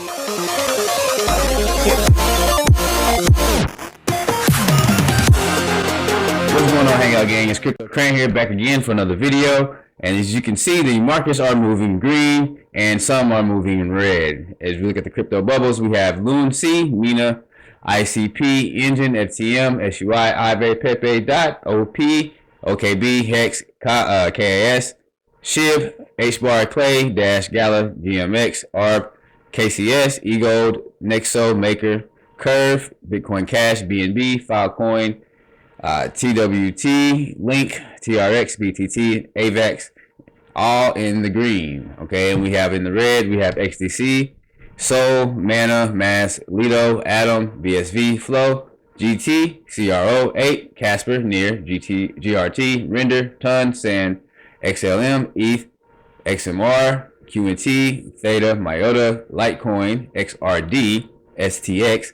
What's going on, Hangout Gang? It's Crypto Crane here, back again for another video. And as you can see, the markets are moving green and some are moving in red. As we look at the crypto bubbles, we have Loon C, Mina, ICP, Engine, FTM, SUI, IBE, Pepe, DOT, OP, OKB, Hex, KAS, SHIB, HBAR, Clay, Dash, Gala, GMX, ARB, KCS, eGold, Nexo, Maker, Curve, Bitcoin Cash, BNB, Filecoin, TWT, Link, TRX, BTT, AVAX, all in the green. Okay, and we have in the red, we have XDC, Sol, Mana, Mass, Lido, Atom, BSV, Flow, GT, CRO, 8, Casper, Near, GT, GRT, Render, Ton, Sand, XLM, ETH, XMR, QNT, Theta, Myota, Litecoin, XRD, STX,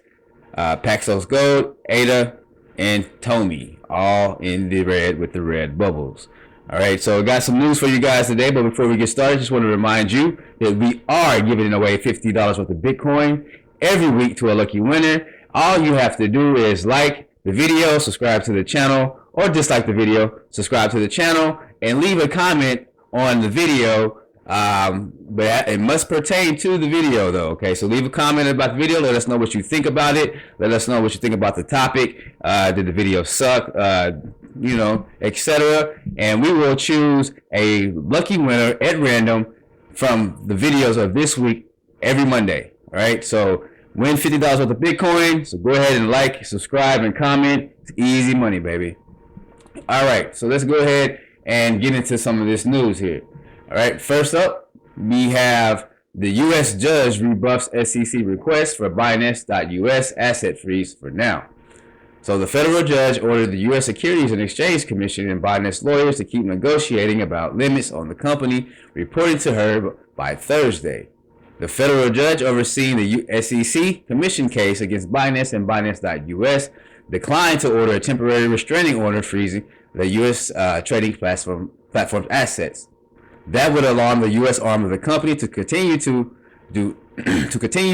Paxos Gold, ADA, and Tomi, all in the red with the red bubbles. All right, so I got some news for you guys today, but before we get started, just want to remind you that we are giving away $50 worth of Bitcoin every week to a lucky winner. All you have to do is like the video, subscribe to the channel, or dislike the video, subscribe to the channel, and leave a comment on the video. But it must pertain to the video though. Okay, so leave a comment about the video, let us know what you think about it, let us know what you think about the topic, did the video suck, you know, etc. And we will choose a lucky winner at random from the videos of this week every Monday. All right, so win $50 worth of Bitcoin. So go ahead and like, subscribe, and comment. It's easy money, baby. All right, so let's go ahead and get into some of this news here. All right, first up, we have the U.S. judge rebuffs SEC request for Binance.US asset freeze for now. So the federal judge ordered the U.S. Securities and Exchange Commission and Binance lawyers to keep negotiating about limits on the company, reporting to her by Thursday. The federal judge overseeing the SEC commission case against Binance and Binance.US declined to order a temporary restraining order freezing the U.S. trading platform's assets. That would alarm the U.S. arm of the company to continue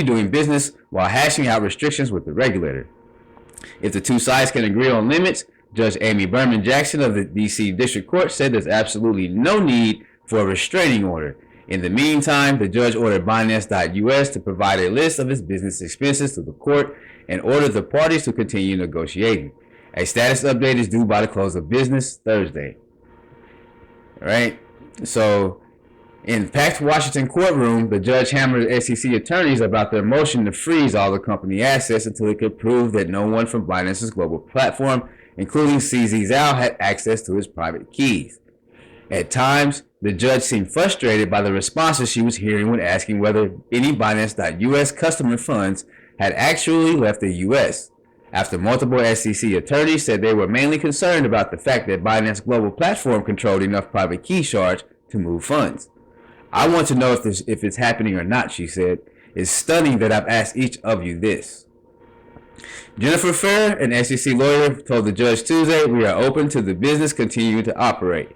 doing business while hashing out restrictions with the regulator. If the two sides can agree on limits, Judge Amy Berman Jackson of the D.C. District Court said there's absolutely no need for a restraining order. In the meantime, the judge ordered Binance.US to provide a list of its business expenses to the court and ordered the parties to continue negotiating. A status update is due by the close of business Thursday. All right. So, in packed Washington courtroom, the judge hammered SEC attorneys about their motion to freeze all the company assets until it could prove that no one from Binance's global platform, including CZ Zhao, had access to his private keys. At times, the judge seemed frustrated by the responses she was hearing when asking whether any Binance.US customer funds had actually left the U.S. After multiple SEC attorneys said they were mainly concerned about the fact that Binance Global Platform controlled enough private key shards to move funds. I want to know if it's happening or not, she said. It's stunning that I've asked each of you this. Jennifer Fair, an SEC lawyer, told the judge Tuesday, "We are open to the business continuing to operate."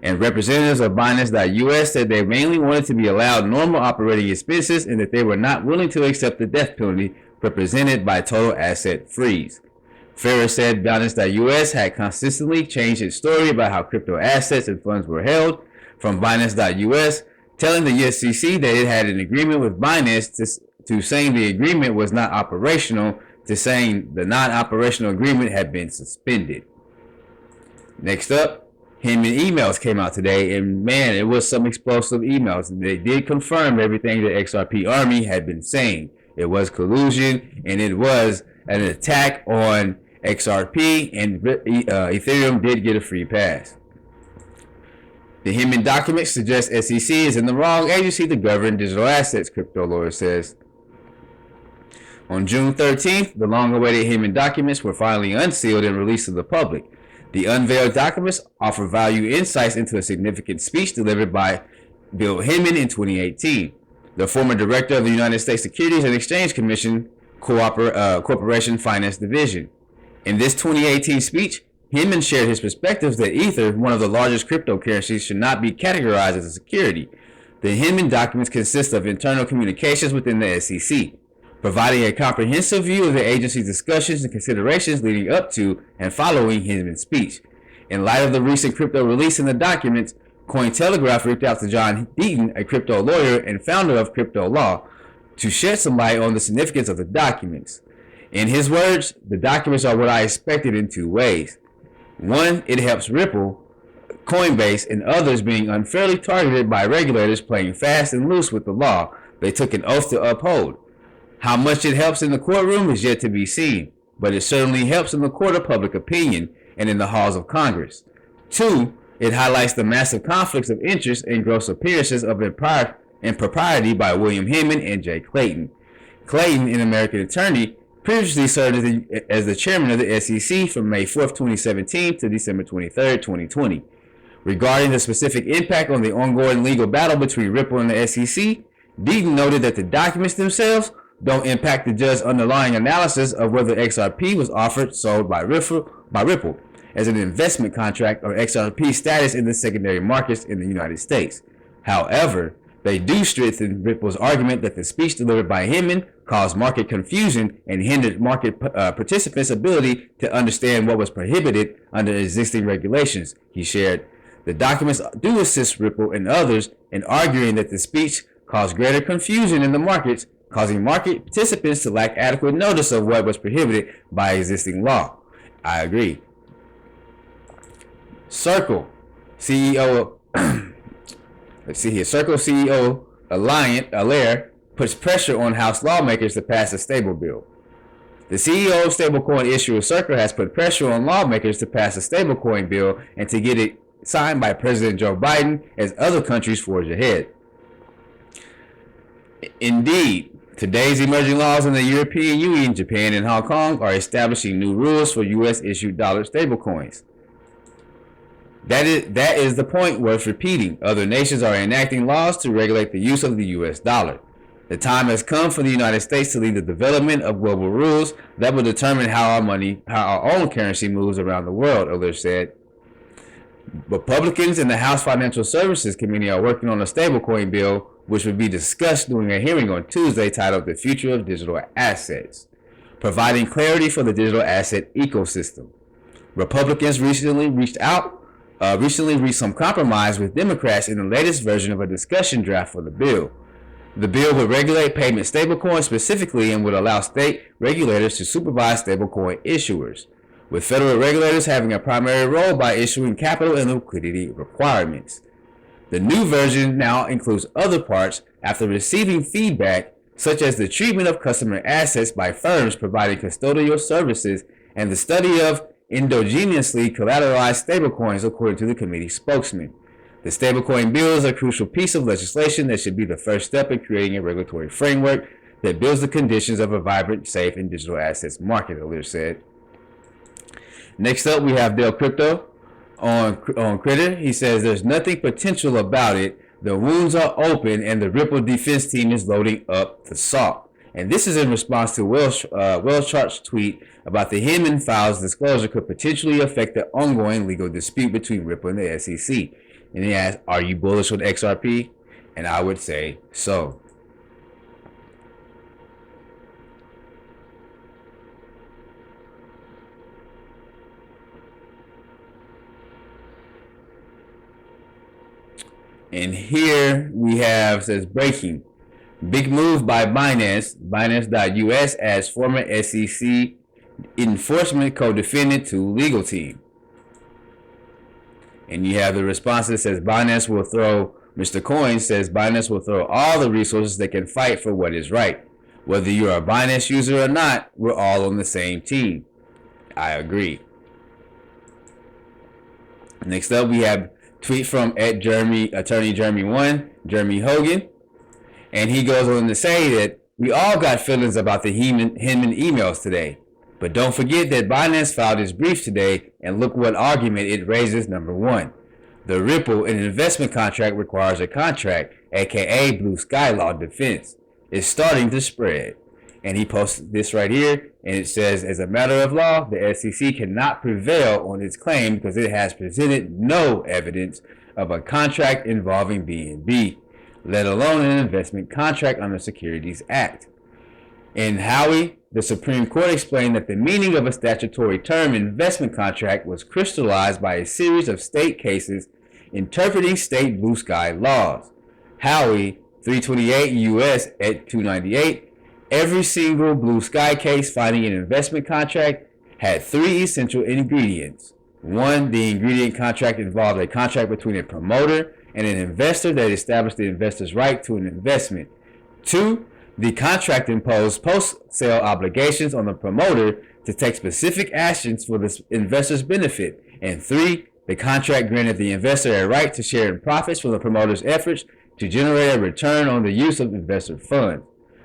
And representatives of Binance.US said they mainly wanted to be allowed normal operating expenses and that they were not willing to accept the death penalty represented by total asset freeze. Farrer said Binance.US had consistently changed its story about how crypto assets and funds were held, from Binance.US telling the SEC that it had an agreement with Binance to saying the agreement was not operational to saying the non-operational agreement had been suspended. Next up, Hinman emails came out today, and man, it was some explosive emails. They did confirm everything the XRP army had been saying. It was collusion, and it was an attack on XRP, and Ethereum did get a free pass. The Hinman documents suggest SEC is in the wrong agency to govern digital assets, crypto lawyer says. On June 13th, the long-awaited Hinman documents were finally unsealed and released to the public. The unveiled documents offer valuable insights into a significant speech delivered by Bill Hinman in 2018. The former director of the United States Securities and Exchange Commission Corporation Finance Division. In this 2018 speech, Hinman shared his perspectives that Ether, one of the largest cryptocurrencies, should not be categorized as a security. The Hinman documents consist of internal communications within the SEC, providing a comprehensive view of the agency's discussions and considerations leading up to and following Hinman's speech. In light of the recent crypto release in the documents, Cointelegraph reached out to John Deaton, a crypto lawyer and founder of Crypto Law, to shed some light on the significance of the documents. In his words, the documents are what I expected in two ways. One, it helps Ripple, Coinbase, and others being unfairly targeted by regulators playing fast and loose with the law they took an oath to uphold. How much it helps in the courtroom is yet to be seen, but it certainly helps in the court of public opinion and in the halls of Congress. Two, it highlights the massive conflicts of interest and gross appearances of impropriety by William Hinman and Jay Clayton. Clayton, an American attorney, previously served as the chairman of the SEC from May 4, 2017 to December 23, 2020. Regarding the specific impact on the ongoing legal battle between Ripple and the SEC, Deaton noted that the documents themselves don't impact the judge's underlying analysis of whether XRP was offered sold by Ripple as an investment contract or XRP status in the secondary markets in the United States. However, they do strengthen Ripple's argument that the speech delivered by Hinman caused market confusion and hindered market participants' ability to understand what was prohibited under existing regulations. He shared, the documents do assist Ripple and others in arguing that the speech caused greater confusion in the markets, causing market participants to lack adequate notice of what was prohibited by existing law. I agree. Circle CEO, let's see here. Circle CEO Allaire puts pressure on House lawmakers to pass a stable bill. The CEO of stablecoin issuer Circle has put pressure on lawmakers to pass a stablecoin bill and to get it signed by President Joe Biden as other countries forge ahead. Indeed, today's emerging laws in the European Union, Japan, and Hong Kong are establishing new rules for U.S.-issued dollar stablecoins. That is the point worth repeating. Other nations are enacting laws to regulate the use of the U.S. dollar. The time has come for the United States to lead the development of global rules that will determine how our own currency moves around the world, Allaire said. Republicans in the House Financial Services Committee are working on a stablecoin bill, which will be discussed during a hearing on Tuesday titled The Future of Digital Assets, providing clarity for the digital asset ecosystem. Republicans recently reached some compromise with Democrats in the latest version of a discussion draft for the bill. The bill would regulate payment stablecoins specifically and would allow state regulators to supervise stablecoin issuers, with federal regulators having a primary role by issuing capital and liquidity requirements. The new version now includes other parts after receiving feedback, such as the treatment of customer assets by firms providing custodial services and the study of endogenously collateralized stablecoins, according to the committee spokesman. The stablecoin bill is a crucial piece of legislation that should be the first step in creating a regulatory framework that builds the conditions of a vibrant, safe, and digital assets market, Allaire said. Next up, we have Dell Crypto on Critter. He says there's nothing potential about it. The wounds are open, and the Ripple defense team is loading up the salt. And this is in response to Welchart's tweet about the Hinman files disclosure could potentially affect the ongoing legal dispute between Ripple and the SEC. And he asked, are you bullish on XRP? And I would say so. And here we have, says breaking. Big move by Binance. Binance.us adds former SEC enforcement co-defendant to legal team. And you have the response that says Mr. Coin says Binance will throw all the resources that can fight for what is right. Whether you're a Binance user or not, we're all on the same team. I agree. Next up, we have tweet from Attorney Jeremy Hogan, and he goes on to say that we all got feelings about the Hinman emails today, but don't forget that Binance filed its brief today, and look what argument it raises. Number one, the Ripple an investment contract requires a contract, aka blue sky law defense, is starting to spread. And he posted this right here, and it says, as a matter of law, the SEC cannot prevail on its claim because it has presented no evidence of a contract involving BNB. let alone an investment contract under Securities Act. In Howey, the Supreme Court explained that the meaning of a statutory term investment contract was crystallized by a series of state cases interpreting state blue sky laws. Howey, 328 U.S. at 298, every single blue sky case finding an investment contract had three essential ingredients. One, the ingredient contract involved a contract between a promoter and an investor that established the investor's right to an investment. Two, the contract imposed post-sale obligations on the promoter to take specific actions for the investor's benefit. And three, the contract granted the investor a right to share in profits from the promoter's efforts to generate a return on the use of investor funds.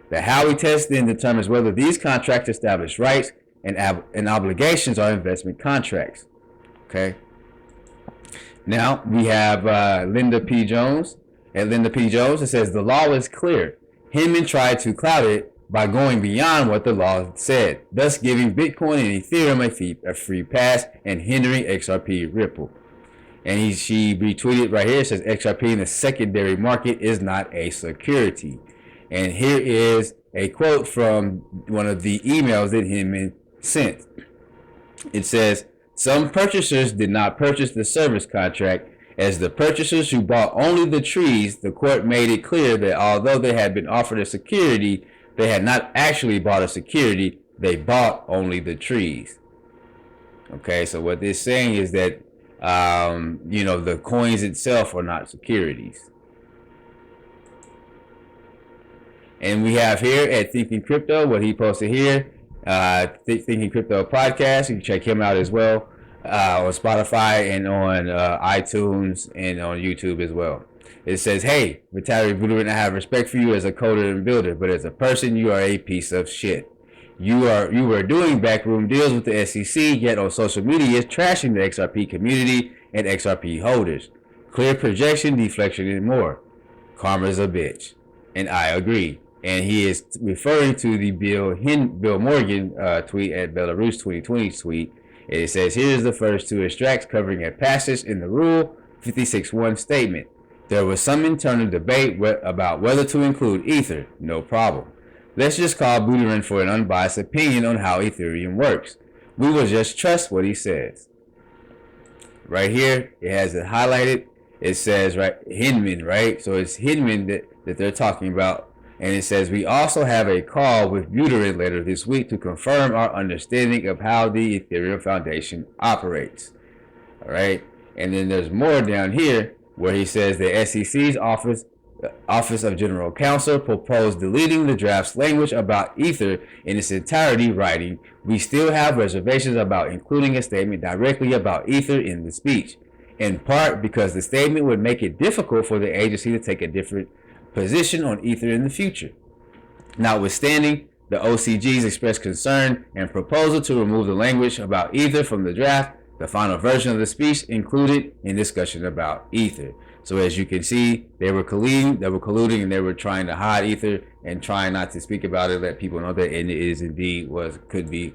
The Howey test then determines whether these contracts establish rights and obligations are investment contracts. Okay. Now we have Linda P. Jones. At Linda P. Jones, it says the law is clear. Hinman tried to cloud it by going beyond what the law said, thus giving Bitcoin and Ethereum a free pass and hindering XRP Ripple. And she retweeted right here, it says XRP in the secondary market is not a security. And here is a quote from one of the emails that Hinman sent. It says, some purchasers did not purchase the service contract. As the purchasers who bought only the trees, the court made it clear that although they had been offered a security, they had not actually bought a security. They bought only the trees. Okay, so what they're saying is that, the coins itself are not securities. And we have here at Thinking Crypto, what he posted here, Thinking Crypto podcast. You can check him out as well. On Spotify and on iTunes and on YouTube as well. It says, hey, Vitaly Buterin, I have respect for you as a coder and builder, but as a person, you are a piece of shit. You were doing backroom deals with the SEC, yet on social media trashing the XRP community and XRP holders. Clear projection, deflection, and more. Karma's a bitch. And I agree. And he is referring to the Bill Morgan tweet at Belarus 2020 tweet. It says, here's the first two extracts covering a passage in the Rule 56.1 statement. There was some internal debate about whether to include Ether. No problem. Let's just call Buterin for an unbiased opinion on how Ethereum works. We will just trust what he says. Right here, it has it highlighted. It says, right, Hinman, right? So it's Hinman that they're talking about. And it says, we also have a call with Buterin later this week to confirm our understanding of how the Ethereum Foundation operates. All right. And then there's more down here where he says the SEC's Office of General Counsel proposed deleting the draft's language about Ether in its entirety, writing, we still have reservations about including a statement directly about Ether in the speech, in part because the statement would make it difficult for the agency to take a different position on Ether in the future. Notwithstanding, the OCG's expressed concern and proposal to remove the language about Ether from the draft, the final version of the speech included in discussion about Ether. So as you can see, they were colluding, and they were trying to hide Ether and trying not to speak about it, let people know that it is indeed could be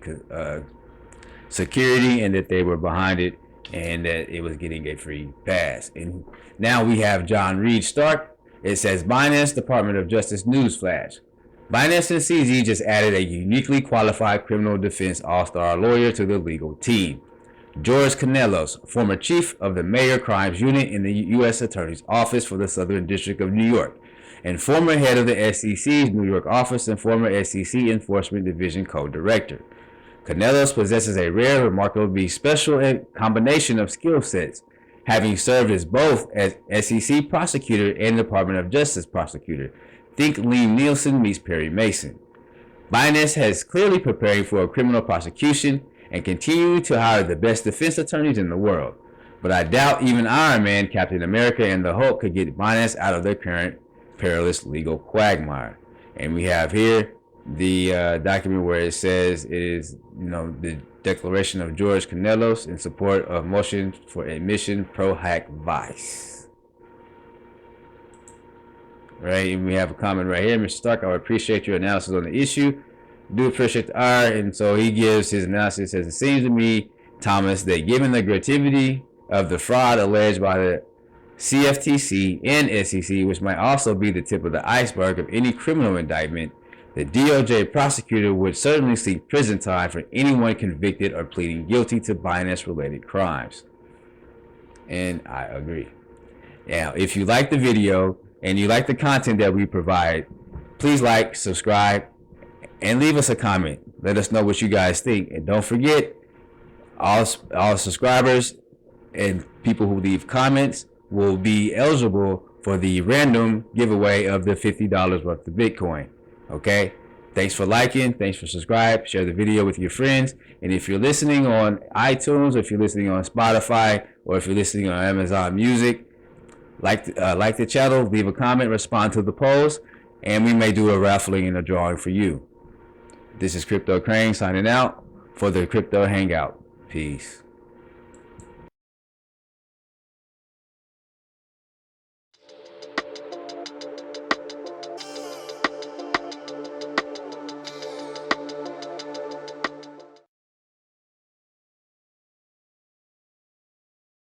security, and that they were behind it, and that it was getting a free pass. And now we have John Reed Stark. It says, Binance Department of Justice Newsflash. Binance and CZ just added a uniquely qualified criminal defense all-star lawyer to the legal team. George Canelos, former chief of the Mayor Crimes Unit in the U.S. Attorney's Office for the Southern District of New York, and former head of the SEC's New York office and former SEC Enforcement Division co-director. Canelos possesses a rare, remarkably special combination of skill sets, having served as both as SEC prosecutor and Department of Justice prosecutor. Think Liam Nielsen meets Perry Mason. Binance has clearly preparing for a criminal prosecution and continuing to hire the best defense attorneys in the world. But I doubt even Iron Man, Captain America, and the Hulk could get Binance out of their current perilous legal quagmire. And we have here the document where it says it is, the declaration of George Canelos in support of motion for admission pro hack vice. Right, and we have a comment right here. Mr. Stark, I would appreciate your analysis on the issue. Do appreciate the art. And so he gives his analysis. As it seems to me, Thomas, that given the gravity of the fraud alleged by the CFTC, and SEC, which might also be the tip of the iceberg of any criminal indictment, the DOJ prosecutor would certainly seek prison time for anyone convicted or pleading guilty to Binance-related crimes. And I agree. Now, if you like the video and you like the content that we provide, please like, subscribe, and leave us a comment. Let us know what you guys think. And don't forget, all subscribers and people who leave comments will be eligible for the random giveaway of the $50 worth of Bitcoin. Okay? Thanks for liking. Thanks for subscribing. Share the video with your friends. And if you're listening on iTunes, or if you're listening on Spotify, or if you're listening on Amazon Music, like the channel, leave a comment, respond to the polls, and we may do a raffling and a drawing for you. This is Crypto Crane signing out for the Crypto Hangout. Peace.